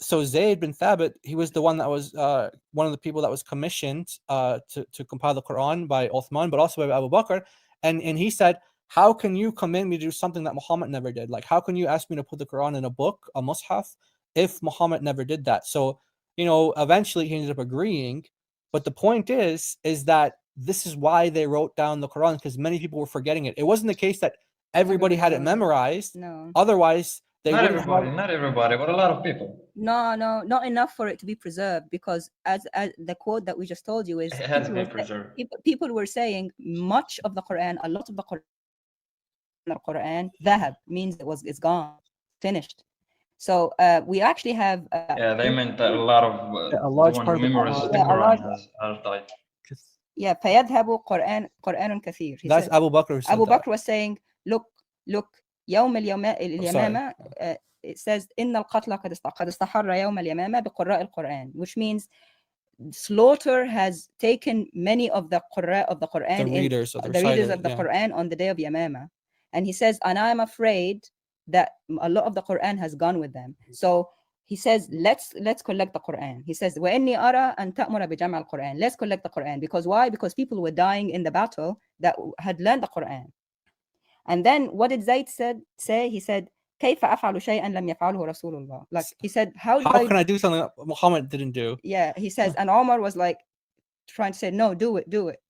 So Zayd bin Thabit, he was the one that was one of the people that was commissioned to compile the Quran by Uthman, but also by Abu Bakr. And he said, how can you command me to do something that Muhammad never did? Like, how can you ask me to put the Quran in a book, a mushaf, if Muhammad never did that? So, eventually he ended up agreeing. But the point is that this is why they wrote down the Quran, because many people were forgetting it. It wasn't the case that everybody had it memorized. No. Otherwise, not everybody, but a lot of people. No, not enough for it to be preserved, because as the quote that we just told you is, it has been preserved. People were saying much of the Quran, a lot of the Quran, dhahab, means it's gone, finished. So we actually have. They meant that a large part of the Quran has died. Yeah, فيذهب قرآن كثير. That's Abu Bakr. Abu Bakr was saying, look, يوم اليمامة. It says إن القتل قد استحر يوم اليمامة بقراء القرآن, which means slaughter has taken many of the Qur'an of the Quran, the readers of the Quran on the day of Yamama. And he says, and I'm afraid that a lot of the Quran has gone with them. So he says, let's collect the Quran. He says, وَإِنِّي أَرَى أَن تَأْمُرَ بِجَمْعِ الْقُرْآنِ. Let's collect the Quran. Because why? Because people were dying in the battle that had learned the Quran. And then what did Zayd say? He said, كيف أفعل شيئا لم يفعله رسول الله. Like he said, how can I do something that Muhammad didn't do? Yeah, he says, and Omar was like trying to say, no, do it.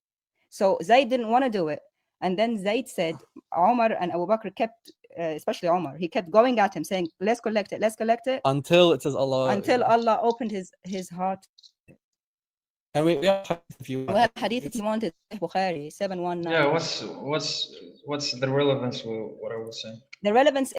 So Zayd didn't want to do it. And then Zayd said, Omar and Abu Bakr kept, especially Omar, he kept going at him saying, let's collect it. Until it says Allah. Until Allah opened his heart. And we have hadith if you want. We have hadith if you wanted. Bukhari 719. Yeah, what's the relevance with what I was saying? The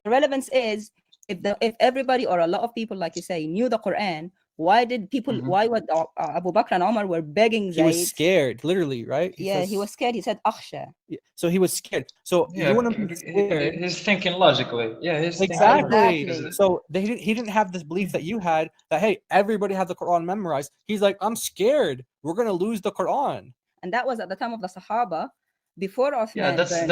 relevance is if everybody or a lot of people, like you say, knew the Quran, why did people? Why would Abu Bakr and Omar were begging Zayd? He was scared, literally, right? He was scared. He said, "Akhsha." Yeah, so he was scared. So you want to be scared. He's thinking logically. Yeah, exactly. So he didn't have this belief that you had that hey, everybody had the Quran memorized. He's like, I'm scared. We're gonna lose the Quran. And that was at the time of the Sahaba. Before Uthman. Yeah, that's said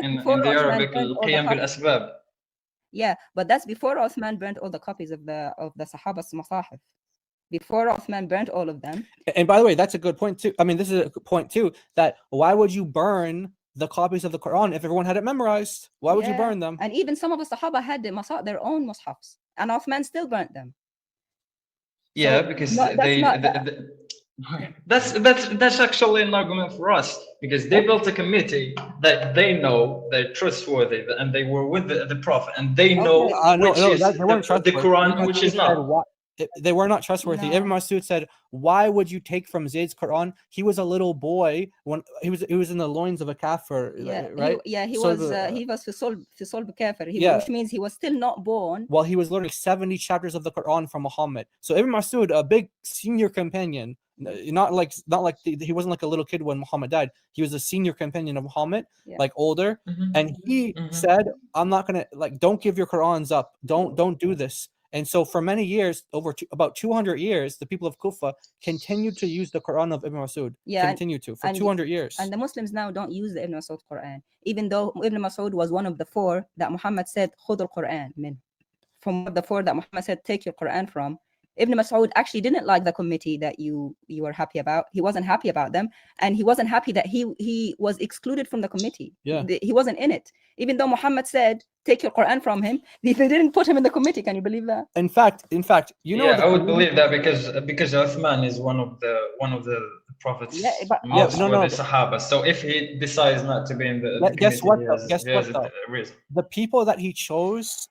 in the Arabic al-qiyam bil-asbab. Yeah, but that's before Uthman burnt all the copies of the Sahaba's Masahif. Before Uthman burnt all of them. And by the way, that's a good point too. I mean, this is a good point too, that why would you burn the copies of the Quran if everyone had it memorized? Why would you burn them? And even some of the Sahaba had their own Mus'hafs, and Uthman still burnt them. Yeah, because that's actually an argument for us, because they built a committee that they know they're trustworthy and they were with the Prophet and they know the Quran, which is not. They were not trustworthy. Ibn Mas'ud said, "Why would you take from Zayd's Quran? He was a little boy when he was in the loins of a kafir, right? He was fisol kafir, which means he was still not born. Well, he was learning 70 chapters of the Quran from Muhammad. So Ibn Mas'ud, a big senior companion, not like he wasn't like a little kid when Muhammad died. He was a senior companion of Muhammad, like older, and he said, "I'm not gonna don't give your Qurans up. Don't do this." And so for many years, about 200 years, the people of Kufa continued to use the Quran of Ibn Mas'ud. For 200 years. And the Muslims now don't use the Ibn Mas'ud Quran, even though Ibn Mas'ud was one of the four that Muhammad said, "Khud al-Quran min." From the four that Muhammad said, "Take your Quran from." Ibn Mas'ud actually didn't like the committee that you were happy about. He wasn't happy about them, and he wasn't happy that he was excluded from the committee. Yeah, he wasn't in it, even though Muhammad said, "Take your Quran from him." They didn't put him in the committee. Can you believe that? In fact, I would believe that because Uthman is one of the Prophet's most the Sahaba. So if he decides not to be in the guess what? Reason. The people that he chose.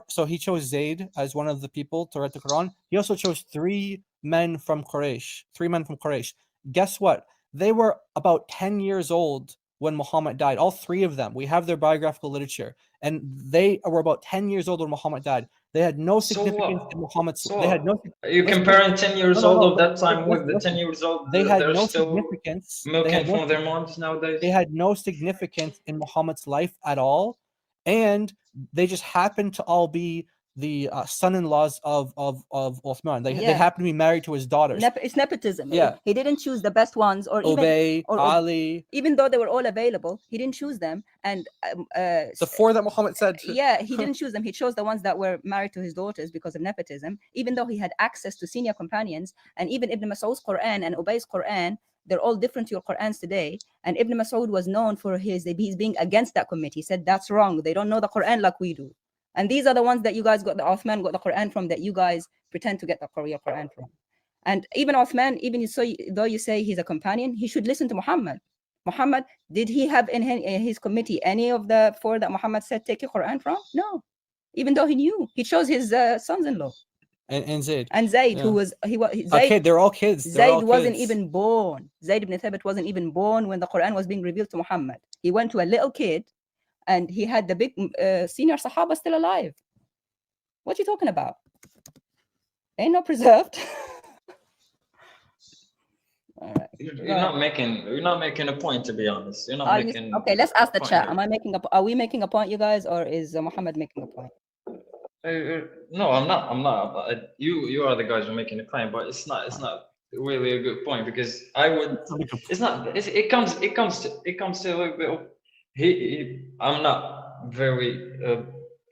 So he chose Zayd as one of the people to write the Quran. He also chose three men from Quraysh. Guess what? They were about 10 years old when Muhammad died. All three of them. We have their biographical literature. And they were about 10 years old when Muhammad died. They had no significance in Muhammad's. They had no. Are you comparing 10 years old of that time with the 10 years old? They had no significance. Milking from their moms nowadays. They had no significance in Muhammad's life at all. And they just happened to all be son-in-laws of Uthman. They happen to be married to his daughters. It's nepotism. Yeah. He didn't choose the best ones, or Ubay, Ali. Even though they were all available, he didn't choose them. And the four that Muhammad said. Yeah, he didn't choose them. He chose the ones that were married to his daughters because of nepotism, even though he had access to senior companions. And even Ibn Mas'ud's Quran and Ubay's Quran, they're all different to your Qurans today. And Ibn Mas'ud was known for his being against that committee. He said, that's wrong. They don't know the Quran like we do. And these are the ones that you guys got, the Uthman got the Quran from, that you guys pretend to get the Quran from. And even Uthman, even so, though you say he's a companion, he should listen to Muhammad. Muhammad, did he have in his committee any of the four that Muhammad said take your Quran from? No. Even though he knew, he chose his sons-in-law. And Zayd. And Zayd, Yeah. who was Zayd, okay, they're all kids. Zayd wasn't even born. Zayd ibn Thabit wasn't even born when the Quran was being revealed to Muhammad. He went to a little kid, and he had the big senior Sahaba still alive. What you talking about? Ain't no preserved. All right. You're not making a point, to be honest. You're not making. Okay, let's ask the chat. Are we making a point, you guys, or is Muhammad making a point? No, I'm not. You are the guys who are making a claim, but it's not really a good point, because I would. It's not. It comes to a little bit. I'm not very,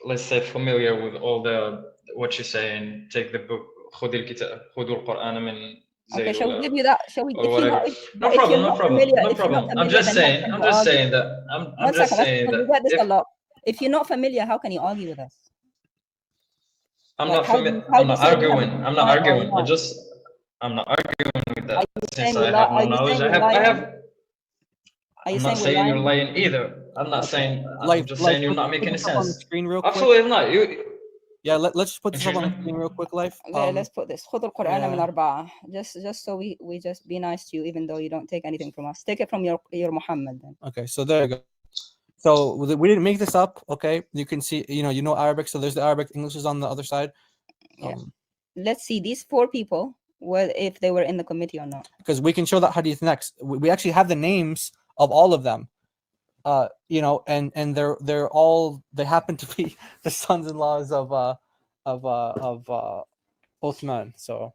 let's say, familiar with all the what you're saying. Take the book. خذ القرآن من. Okay, shall we give you that? Shall we? No problem. I'm just saying that. I'm just saying that. We get this a lot. If you're not familiar, how can you argue with us? I'm not arguing. I'm not arguing with that. Since I have no knowledge, I'm not saying you're lying either. I'm not saying. I'm just saying you're not making any sense. Absolutely not. Let's just put this up on the screen real quick, Life. Okay, let's put this. خذ القرآن من أربعة. Just so we just be nice to you, even though you don't take anything from us. Take it from your Muhammad then. Okay, so there you go. So we didn't make this up. Okay, you can see, you know Arabic. So there's the Arabic. English is on the other side. Yeah. Let's see these four people, if they were in the committee or not. Because we can show that hadith next. We actually have the names of all of them. And they happen to be the sons-in-laws of Uthman. So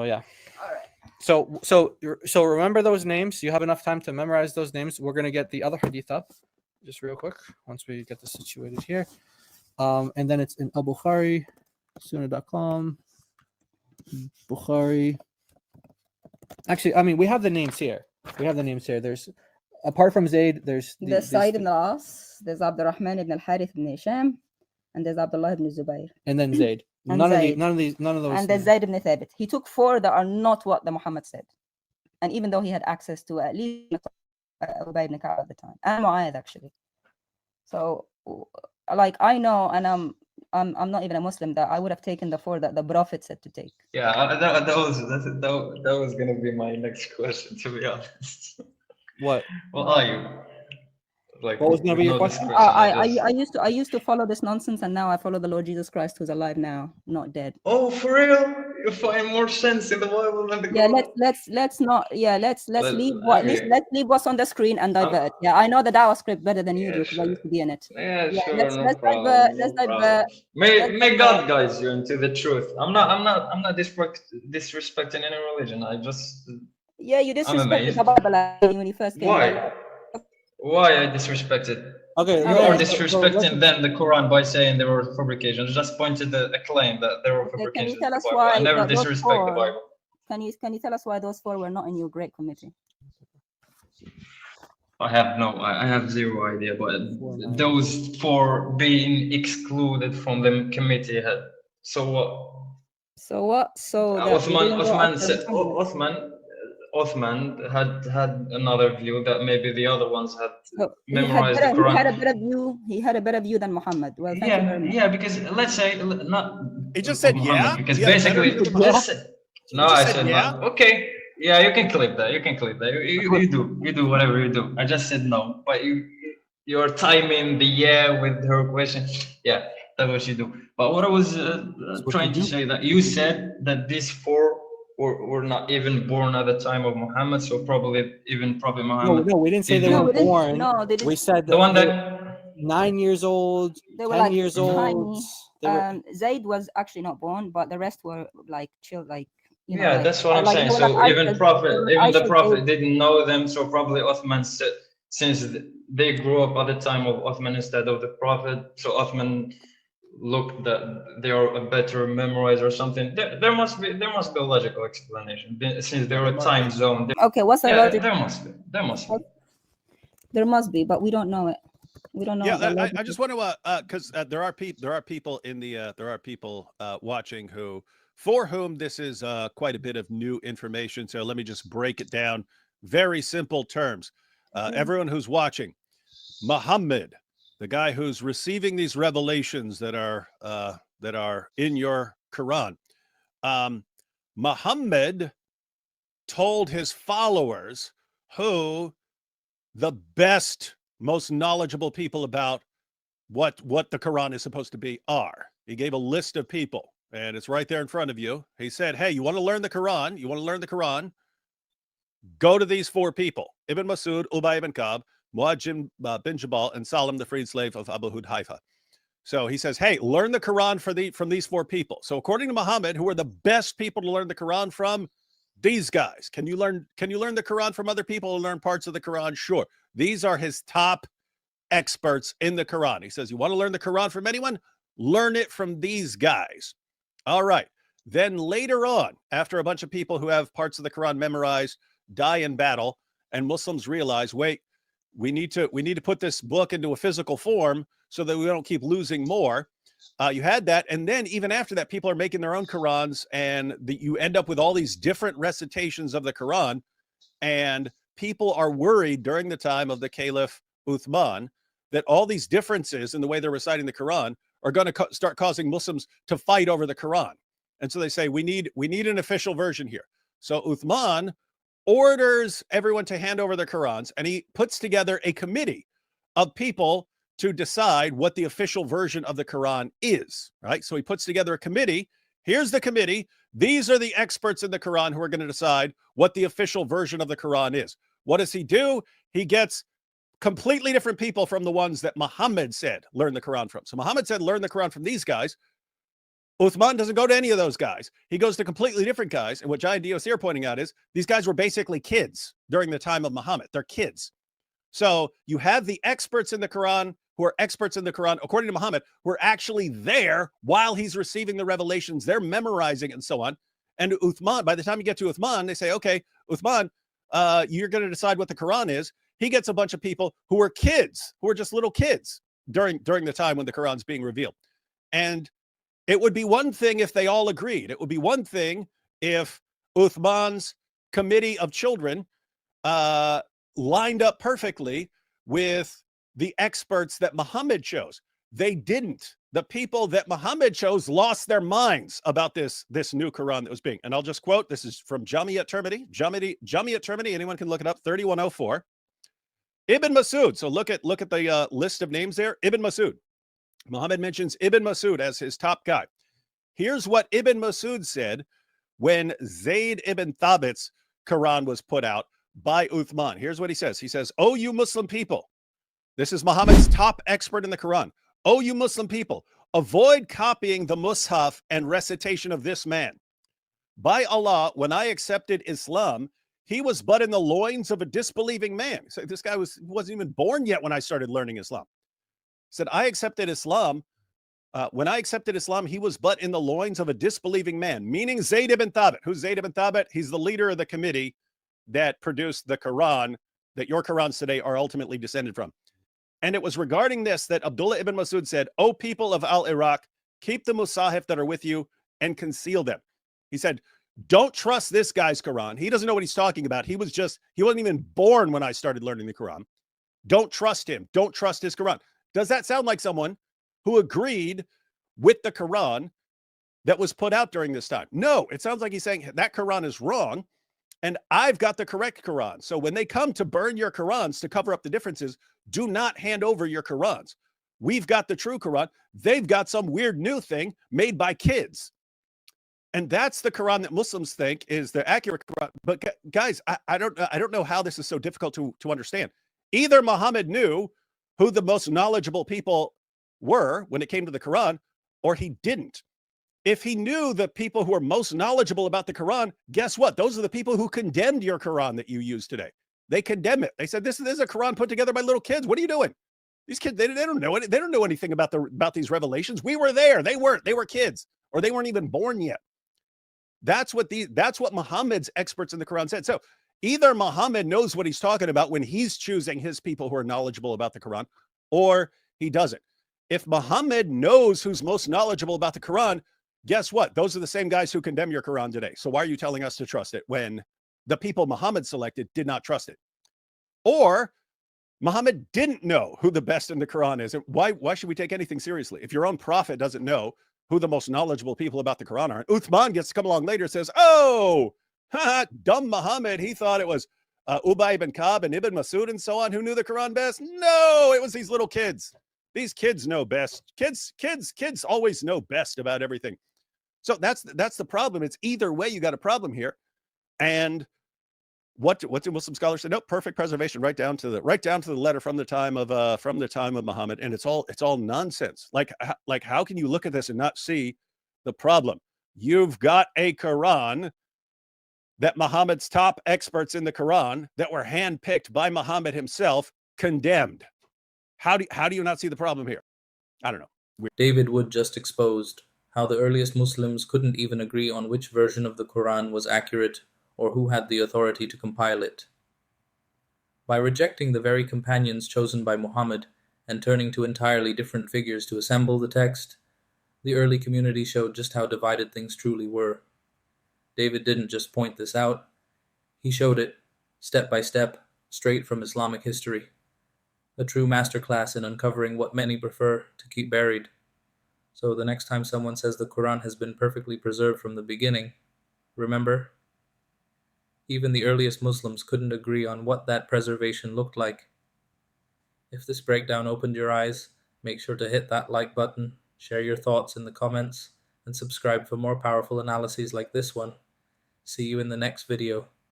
yeah. All right. So remember those names. You have enough time to memorize those names. We're gonna get the other hadith up, just real quick, once we get this situated here. And then it's in Al-Bukhari, Sunnah.com, Bukhari. Actually, I mean, we have the names here. There's, apart from Zayd, there's Sa'id ibn al-As, there's Abdurrahman ibn al-Harith ibn Hisham, and there's Abdullah ibn Zubayr. And then Zayd. None of those. And there's Zayd ibn Thabit. He took four that are not what the Muhammad said. And even though he had access to at least Ubay ibn Ka'b at the time, and Mu'ayyad actually. So, like, I know, and I'm not even a Muslim, that I would have taken the four that the Prophet said to take. Yeah, that was gonna be my next question, to be honest. What? What are you? Like, what was gonna be your question? I used to follow this nonsense, and now I follow the Lord Jesus Christ, who's alive now, not dead. Oh, for real? You find more sense in the Bible than the Quran? Let's leave what's on the screen and divert. Yeah, I know the Dawah script better than you do, because I used to be in it. Let's divert. May God guide you into the truth. I'm not disrespecting any religion. I just. Yeah, you disrespected the Bible when you first came. Why I disrespected? Okay, you are disrespecting then the Quran by saying they were fabrications. Just pointed a claim that they were fabrications. Can you tell us why? I never disrespect the Bible. Can you tell us why those four were not in your great committee? I have zero idea. But those four being excluded from the committee had. So what? Uthman had another view that maybe the other ones had memorized the Quran. He had a better view than Muhammad. Well, because let's say not. He just said Muhammad, because basically, I said yeah. Okay, yeah, you can clip that. You do whatever you do. I just said no, but you're timing the yeah with her question. Yeah, that's what you do. But what I was trying to say, that you said that these four were not even born at the time of Muhammad, so probably Muhammad. No, we didn't say they were born. No, they didn't. We said the one that 9 years old, They were 10 like years old. tiny. Zayd was actually not born, but the rest were like chill, like yeah, like, that's what I'm saying. they were So like even the Aisha's prophet age. didn't know them. So probably Uthman, since they grew up at the time of Uthman instead of the prophet, so Uthman looked that they are a better memorized or something. There must be a logical explanation since they're a time zone. Okay, what's the logic? There must be, but we don't know it. We don't know. Yeah, I just want to because there are people in the watching for whom this is quite a bit of new information. So let me just break it down. Very simple terms. Everyone who's watching, Muhammad, the guy who's receiving these revelations that are in your Quran, Muhammad told his followers who the best, most knowledgeable people about what the Quran is supposed to be are. He gave a list of people, and it's right there in front of you. He said, hey, you want to learn the Quran? You want to learn the Quran? Go to these 4 people: Ibn Masud, Ubay ibn Ka'b, Mu'adh bin Jabal, and Salam, the freed slave of Abu Hudhaifa. So he says, hey, learn the Quran from these 4 people. So according to Muhammad, who are the best people to learn the Quran from? These guys. Can you learn the Quran from other people and learn parts of the Quran? Sure. These are his top experts in the Quran. He says, you want to learn the Quran from anyone? Learn it from these guys. All right. Then later on, after a bunch of people who have parts of the Quran memorized die in battle, and Muslims realize, wait, we need to put this book into a physical form so that we don't keep losing more. You had that, and then even after that, people are making their own Qurans, and you end up with all these different recitations of the Quran, and people are worried during the time of the Caliph Uthman that all these differences in the way they're reciting the Quran are going to start causing Muslims to fight over the Quran. And so they say, we need an official version here. So Uthman orders everyone to hand over their Qurans, and he puts together a committee of people to decide what the official version of the Quran is, right? So he puts together a committee. Here's the committee. These are the experts in the Quran who are going to decide what the official version of the Quran is. What does he do? He gets completely different people from the ones that Muhammad said learn the Quran from. So Muhammad said learn the Quran from these guys. Uthman doesn't go to any of those guys. He goes to completely different guys. And what Giant Dios here pointing out is these guys were basically kids during the time of Muhammad. They're kids. So you have the experts in the Quran who are experts in the Quran, according to Muhammad, who are actually there while he's receiving the revelations. They're memorizing and so on. And Uthman, by the time you get to Uthman, they say, okay, Uthman, you're going to decide what the Quran is. He gets a bunch of people who are kids, who are just little kids during the time when the Quran's being revealed. And it would be one thing if they all agreed. It would be one thing if Uthman's committee of children lined up perfectly with the experts that Muhammad chose. They didn't. The people that Muhammad chose lost their minds about this new Quran that was being. And I'll just quote, this is from Jamia Tirmidhi. Jamia Tirmidhi, anyone can look it up, 3104. Ibn Masud. So look at the list of names there. Ibn Masud. Muhammad mentions Ibn Masud as his top guy. Here's what Ibn Masud said when Zayd ibn Thabit's Quran was put out by Uthman. Here's what he says. He says, "Oh, you Muslim people." This is Muhammad's top expert in the Quran. "Oh, you Muslim people, avoid copying the Mus'haf and recitation of this man. By Allah, when I accepted Islam, he was but in the loins of a disbelieving man." So this guy wasn't even born yet when I started learning Islam. He said, I accepted Islam. When I accepted Islam, he was but in the loins of a disbelieving man, meaning Zayd ibn Thabit. Who's Zayd ibn Thabit? He's the leader of the committee that produced the Quran that your Qurans today are ultimately descended from. And it was regarding this that Abdullah ibn Masud said, "O people of Al-Iraq, keep the Musahif that are with you and conceal them." He said, don't trust this guy's Quran. He doesn't know what he's talking about. He wasn't even born when I started learning the Quran. Don't trust him. Don't trust his Quran. Does that sound like someone who agreed with the Quran that was put out during this time? No, it sounds like he's saying that Quran is wrong and I've got the correct Quran. So when they come to burn your Qurans to cover up the differences, do not hand over your Qurans. We've got the true Quran. They've got some weird new thing made by kids. And that's the Quran that Muslims think is the accurate Quran. But guys, I don't know how this is so difficult to understand. Either Muhammad knew who the most knowledgeable people were when it came to the Quran, or he didn't. If he knew the people who are most knowledgeable about the Quran, guess what? Those are the people who condemned your Quran that you use today. They condemn it. They said, this is a Quran put together by little kids. What are you doing? These kids, they don't know it. They don't know anything about these revelations. We were there. They weren't. They were kids, or they weren't even born yet. That's what Muhammad's experts in the Quran said. So either Muhammad knows what he's talking about when he's choosing his people who are knowledgeable about the Quran, or he doesn't. If Muhammad knows who's most knowledgeable about the Quran, guess what? Those are the same guys who condemn your Quran today. So why are you telling us to trust it when the people Muhammad selected did not trust it? Or Muhammad didn't know who the best in the Quran is. And why should we take anything seriously? If your own prophet doesn't know who the most knowledgeable people about the Quran are, and Uthman gets to come along later and says, oh, dumb Muhammad, he thought it was Ubay ibn Ka'b and Ibn Masud and so on who knew the Quran best. No, it was these little kids. These kids know best. Kids always know best about everything. So that's the problem. It's either way, you got a problem here. And what do Muslim scholars say? No, perfect preservation, right down to the letter from the time of Muhammad, and it's all nonsense. Like how can you look at this and not see the problem? You've got a Quran that Muhammad's top experts in the Quran that were handpicked by Muhammad himself condemned. How do you not see the problem here? I don't know. David Wood just exposed how the earliest Muslims couldn't even agree on which version of the Quran was accurate or who had the authority to compile it. By rejecting the very companions chosen by Muhammad and turning to entirely different figures to assemble the text, the early community showed just how divided things truly were. David didn't just point this out, he showed it, step by step, straight from Islamic history. A true masterclass in uncovering what many prefer to keep buried. So the next time someone says the Quran has been perfectly preserved from the beginning, remember, even the earliest Muslims couldn't agree on what that preservation looked like. If this breakdown opened your eyes, make sure to hit that like button, share your thoughts in the comments, and subscribe for more powerful analyses like this one. See you in the next video.